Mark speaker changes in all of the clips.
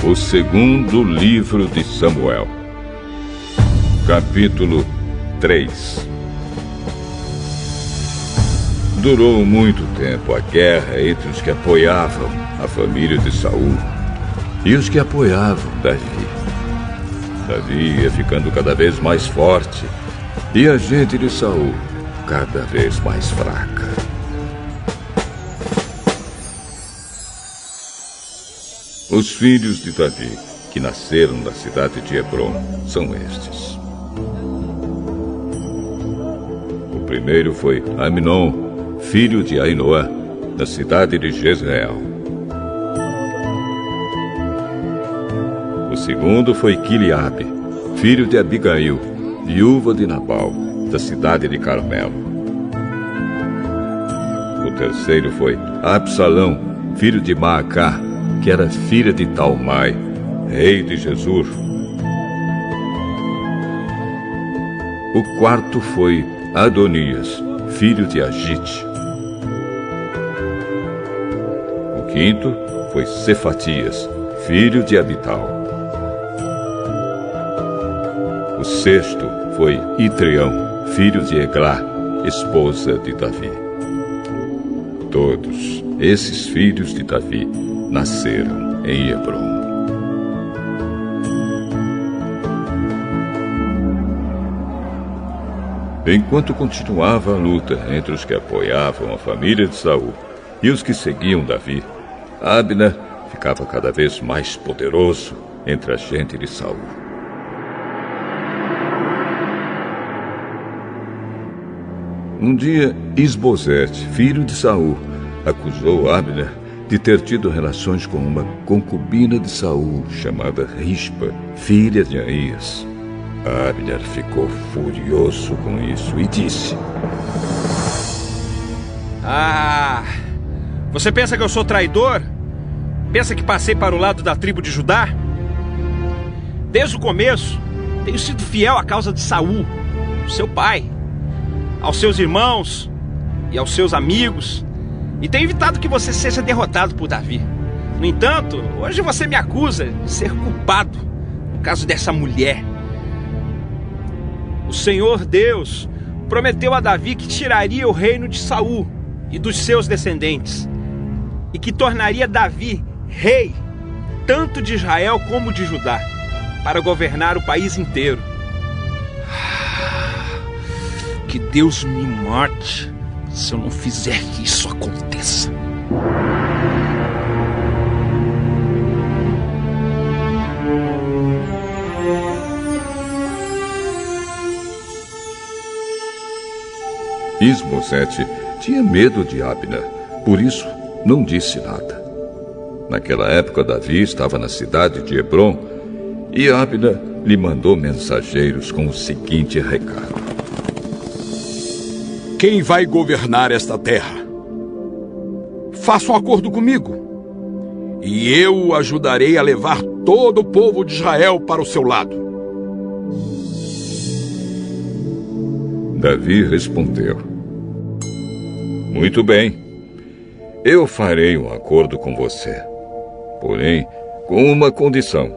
Speaker 1: O segundo livro de Samuel, capítulo 3. Durou muito tempo a guerra entre os que apoiavam a família de Saul e os que apoiavam Davi. Davi ia ficando cada vez mais forte e a gente de Saul cada vez mais fraca. Os filhos de Davi, que nasceram na cidade de Hebrom, são estes. O primeiro foi Aminon, filho de Ainoã, da cidade de Jezreel. O segundo foi Quiliabe, filho de Abigail, viúva de Nabal, da cidade de Carmelo. O terceiro foi Absalão, filho de Maacá, que era filha de Talmai, rei de Gesur. O quarto foi Adonias, filho de Agite. O quinto foi Cefatias, filho de Abital. O sexto foi Itrião, filho de Eglá, esposa de Davi. Todos esses filhos de Davi nasceram em Hebrom. Enquanto continuava a luta entre os que apoiavam a família de Saul e os que seguiam Davi, Abner ficava cada vez mais poderoso entre a gente de Saul. Um dia, Isbosete, filho de Saul, acusou Abner de ter tido relações com uma concubina de Saul, chamada Rispa, filha de Aías. Abner ficou furioso com isso e disse:
Speaker 2: Você pensa que eu sou traidor? Pensa que passei para o lado da tribo de Judá? Desde o começo, tenho sido fiel à causa de Saul, seu pai, aos seus irmãos e aos seus amigos, e tenho evitado que você seja derrotado por Davi. No entanto, hoje você me acusa de ser culpado no caso dessa mulher. O Senhor Deus prometeu a Davi que tiraria o reino de Saul e dos seus descendentes, e que tornaria Davi rei, tanto de Israel como de Judá, para governar o país inteiro. Que Deus me mate se eu não fizer que isso aconteça.
Speaker 1: Isbosete tinha medo de Abner, por isso não disse nada. Naquela época, Davi estava na cidade de Hebrom e Abner lhe mandou mensageiros com o seguinte recado:
Speaker 3: Quem vai governar esta terra? Faça um acordo comigo, e eu o ajudarei a levar todo o povo de Israel para o seu lado.
Speaker 1: Davi respondeu: Muito bem, eu farei um acordo com você, porém com uma condição.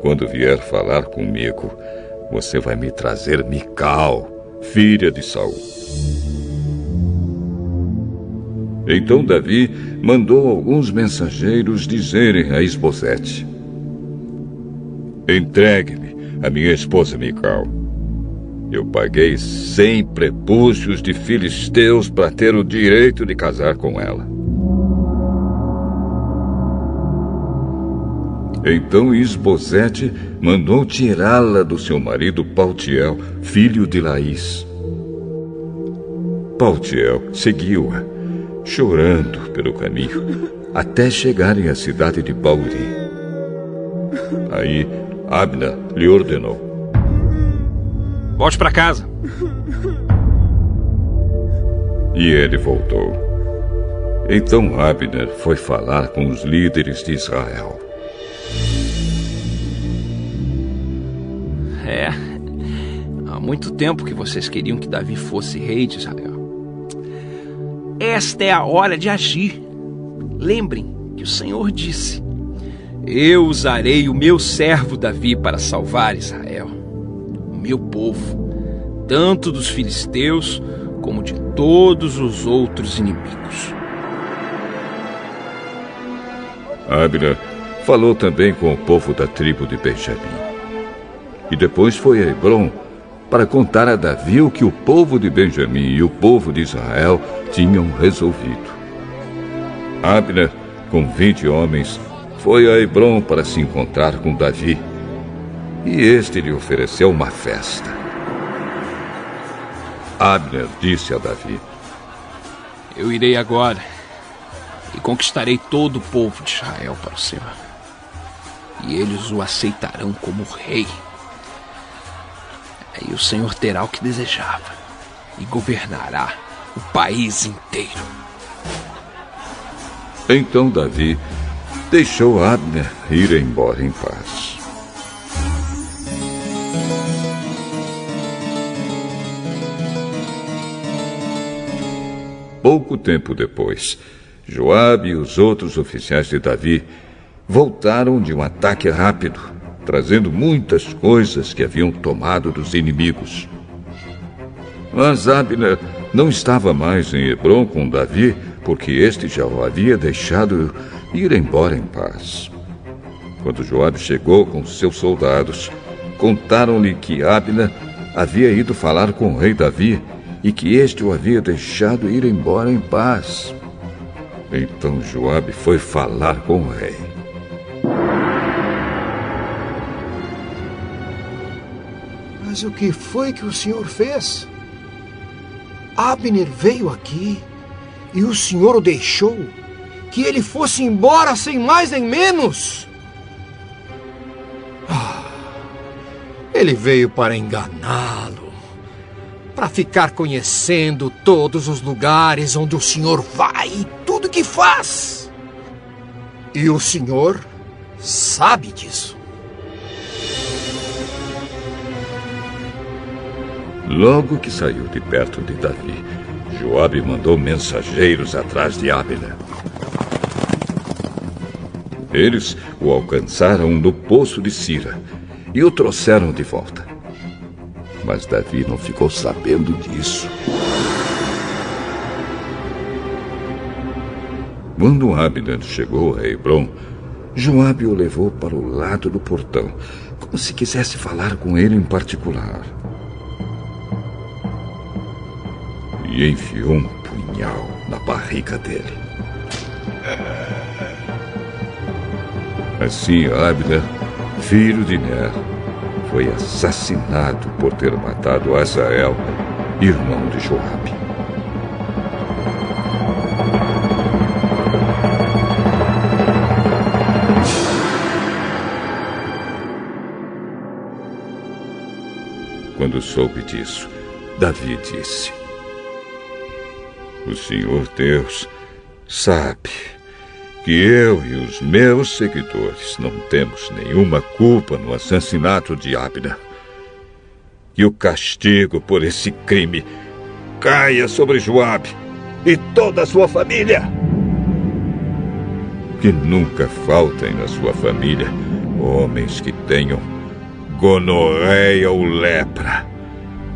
Speaker 1: Quando vier falar comigo, você vai me trazer Mical, filha de Saul. Então Davi mandou alguns mensageiros dizerem a Isbosete: Entregue-me a minha esposa Mical. Eu paguei 100 prepúcios de filisteus para ter o direito de casar com ela. Então Isbosete mandou tirá-la do seu marido Paltiel, filho de Laís. Paltiel seguiu-a, chorando pelo caminho, até chegarem à cidade de Bauri. Aí Abner lhe ordenou:
Speaker 2: Volte para casa.
Speaker 1: E ele voltou. Então Abner foi falar com os líderes de Israel.
Speaker 2: Há muito tempo que vocês queriam que Davi fosse rei de Israel. Esta é a hora de agir. Lembrem que o Senhor disse: Eu usarei o meu servo Davi para salvar Israel, o meu povo, tanto dos filisteus como de todos os outros inimigos.
Speaker 1: Abner falou também com o povo da tribo de Benjamim. E depois foi a Hebrom para contar a Davi o que o povo de Benjamim e o povo de Israel tinham resolvido. Abner, com 20 homens, foi a Hebrom para se encontrar com Davi. E este lhe ofereceu uma festa. Abner disse a Davi:
Speaker 2: Eu irei agora e conquistarei todo o povo de Israel para o Senhor. E eles o aceitarão como rei. Aí o Senhor terá o que desejava e governará o país inteiro.
Speaker 1: Então Davi deixou Abner ir embora em paz. Pouco tempo depois, Joabe e os outros oficiais de Davi voltaram de um ataque rápido, trazendo muitas coisas que haviam tomado dos inimigos. Mas Abner não estava mais em Hebrom com Davi, porque este já o havia deixado ir embora em paz. Quando Joabe chegou com seus soldados, contaram-lhe que Abner havia ido falar com o rei Davi e que este o havia deixado ir embora em paz. Então Joabe foi falar com o rei.
Speaker 4: Mas o que foi que o senhor fez? Abner veio aqui e o senhor o deixou que ele fosse embora sem mais nem menos. Ele veio para enganá-lo, para ficar conhecendo todos os lugares onde o senhor vai e tudo que faz. E o senhor sabe disso.
Speaker 1: Logo que saiu de perto de Davi, Joabe mandou mensageiros atrás de Abner. Eles o alcançaram no poço de Sira e o trouxeram de volta. Mas Davi não ficou sabendo disso. Quando Abner chegou a Hebrom, Joabe o levou para o lado do portão, como se quisesse falar com ele em particular. E enfiou um punhal na barriga dele. Assim, Abner, filho de Ner, foi assassinado por ter matado Asael, irmão de Joabe. Quando soube disso, Davi disse: O Senhor Deus sabe que eu e os meus seguidores não temos nenhuma culpa no assassinato de Abner. Que o castigo por esse crime caia sobre Joabe e toda a sua família. Que nunca faltem na sua família homens que tenham gonorreia ou lepra,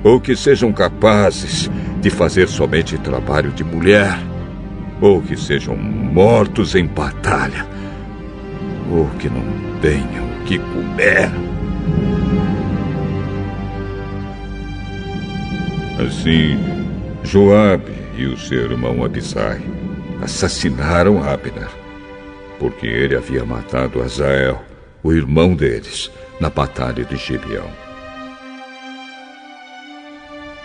Speaker 1: ou que sejam capazes de fazer somente trabalho de mulher, ou que sejam mortos em batalha, ou que não tenham o que comer. Assim, Joabe e o seu irmão Abisai assassinaram Abner, porque ele havia matado Asael, o irmão deles, na batalha de Gibeão.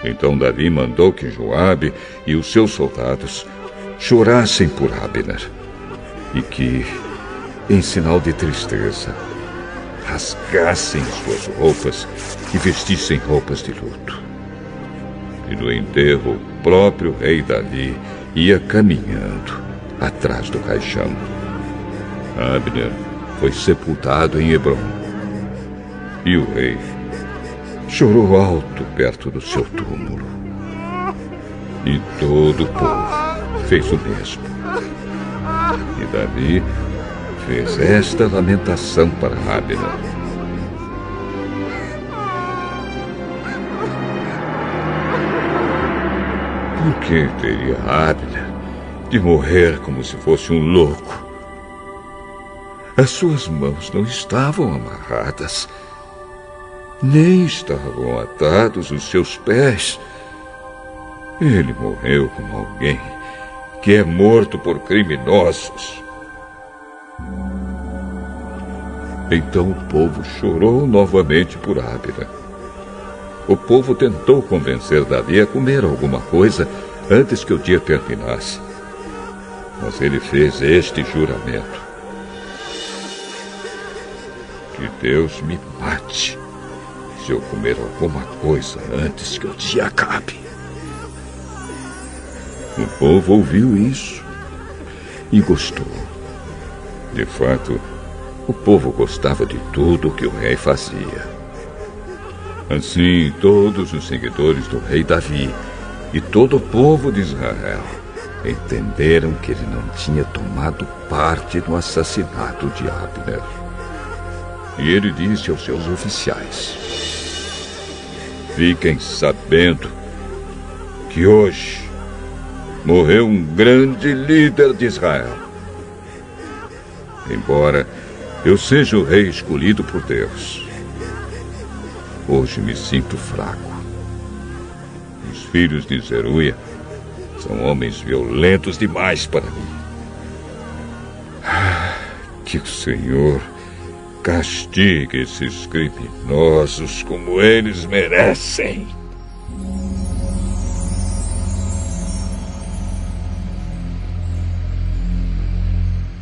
Speaker 1: Então Davi mandou que Joabe e os seus soldados chorassem por Abner e que, em sinal de tristeza, rasgassem suas roupas e vestissem roupas de luto. E no enterro, o próprio rei Davi ia caminhando atrás do caixão. Abner foi sepultado em Hebrom. E o rei chorou alto perto do seu túmulo. E todo o povo fez o mesmo. E Davi fez esta lamentação para Abner. Por que teria Abner de morrer como se fosse um louco? As suas mãos não estavam amarradas, nem estavam atados os seus pés. Ele morreu como alguém que é morto por criminosos. Então o povo chorou novamente por Abner. O povo tentou convencer Davi a comer alguma coisa antes que o dia terminasse. Mas ele fez este juramento: que Deus me mate se eu comer alguma coisa antes que o dia acabe. O povo ouviu isso e gostou. De fato, o povo gostava de tudo o que o rei fazia. Assim, todos os seguidores do rei Davi e todo o povo de Israel entenderam que ele não tinha tomado parte no assassinato de Abner. E ele disse aos seus oficiais: fiquem sabendo que hoje morreu um grande líder de Israel. Embora eu seja o rei escolhido por Deus, hoje me sinto fraco. Os filhos de Zeruia são homens violentos demais para mim. Que o Senhor castigue esses criminosos como eles merecem.